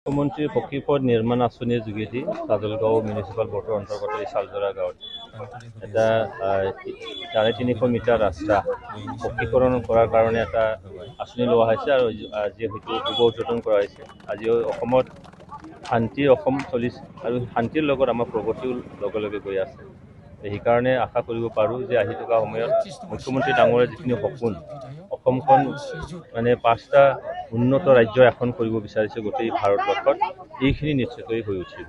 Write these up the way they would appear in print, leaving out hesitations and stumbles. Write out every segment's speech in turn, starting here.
মুখ্যমন্ত্ৰীৰ পক্ষীপথ নিৰ্মাণ আঁচনিৰ যোগেদি কাজলগাঁও মিউনিচিপাল বৰ্ডৰ অন্তৰ্গত এই চালজৰা গাঁৱত এটা 350 মিটাৰ ৰাস্তা পক্ষীকৰণ কৰাৰ কাৰণে এটা আঁচনি লোৱা হৈছে আৰু আজি হয়তো শুভ উদ্বোধন কৰা হৈছে। আজি অসমত শান্তিৰ অসম চলিছে আৰু শান্তিৰ লগত আমাৰ প্ৰগতিও লগে লগে গৈ আছে। সেইকাৰণে আশা কৰিব পাৰোঁ যে আহি থকা সময়ত মুখ্যমন্ত্ৰী ডাঙৰে যিখিনি সপোন অসমখন মানে 5টা উন্নত ৰাজ্য এখন কৰিব বিচাৰিছে গোটেই ভাৰতবৰ্ষত এইখিনি নিশ্চয়কৈ হৈ উঠিব।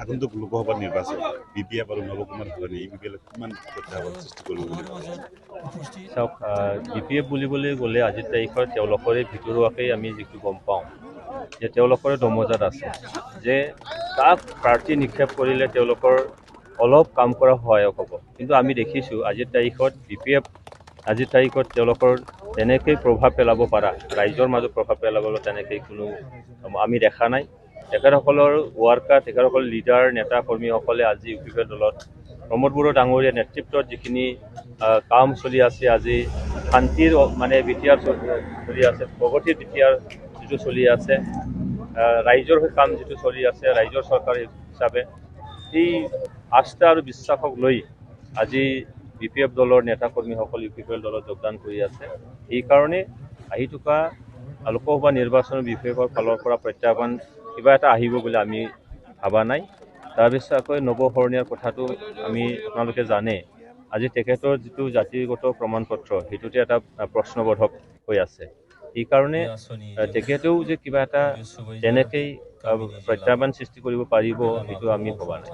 আগন্তুক লোকসভা নিৰ্বাচন বিপিএফ আৰু নৱকুমাৰ ঘূৰণী এই বিপিএল কিমান প্ৰত্যাহ্বান সৃষ্টি কৰিব বুলি ভাবে? চাওক, বিপিএফ বুলিবলৈ গ'লে আজিৰ তাৰিখত তেওঁলোকৰে ভিতৰুৱাকৈ আমি যিটো গম পাওঁ যে তেওঁলোকৰে দমজাত আছে যে তাক প্ৰাৰ্থী নিক্ষেপ কৰিলে তেওঁলোকৰ অলপ কাম কৰা সহায়ক হ'ব। কিন্তু আমি দেখিছোঁ আজিৰ তাৰিখত বিপিএফ আজিৰ তাৰিখত তেওঁলোকৰ তেনেকৈ প্ৰভাৱ পেলাব পৰা ৰাইজৰ মাজত প্ৰভাৱ পেলাবলৈ তেনেকৈ কোনো আমি দেখা নাই। তেখেতসকলৰ ৱাৰ্কাৰ তেখেতসকলৰ লিডাৰ নেতা কৰ্মীসকলে আজি ইউপিপি দলত প্ৰমোদ বড়ো ডাঙৰীয়া নেতৃত্বত যিখিনি কাম চলি আছে, আজি শান্তিৰ মানে বিটিআৰ চলি আছে, প্ৰগতিৰ বিটিআৰ যিটো চলি আছে, ৰাইজৰ হৈ কাম যিটো চলি আছে ৰাইজৰ চৰকাৰ হিচাপে, সেই আস্থা আৰু বিশ্বাসক লৈ আজি বিপিএফ দলৰ নেতা কৰ্মীসকল ইউপিপিএল দলত যোগদান কৰি আছে। এইকাৰণে আহি থকা লোকসভা নিৰ্বাচনৰ বিপিএফৰ ফালৰ পৰা প্ৰত্যাহ্বান কিবা এটা আহিব বুলি আমি ভাবা নাই। তাৰ পিছতকৈ নৱশৰণীয়াৰ কথাটো আমি আপোনালোকে জানে, আজি তেখেতৰ যিটো জাতিগত প্ৰমাণ পত্ৰ সেইটোতে এটা প্ৰশ্নবোধক হৈ আছে। সেইকাৰণে তেখেতেও যে কিবা এটা তেনেকেই প্ৰত্যাহ্বান সৃষ্টি কৰিব পাৰিব সেইটো আমি ভবা নাই।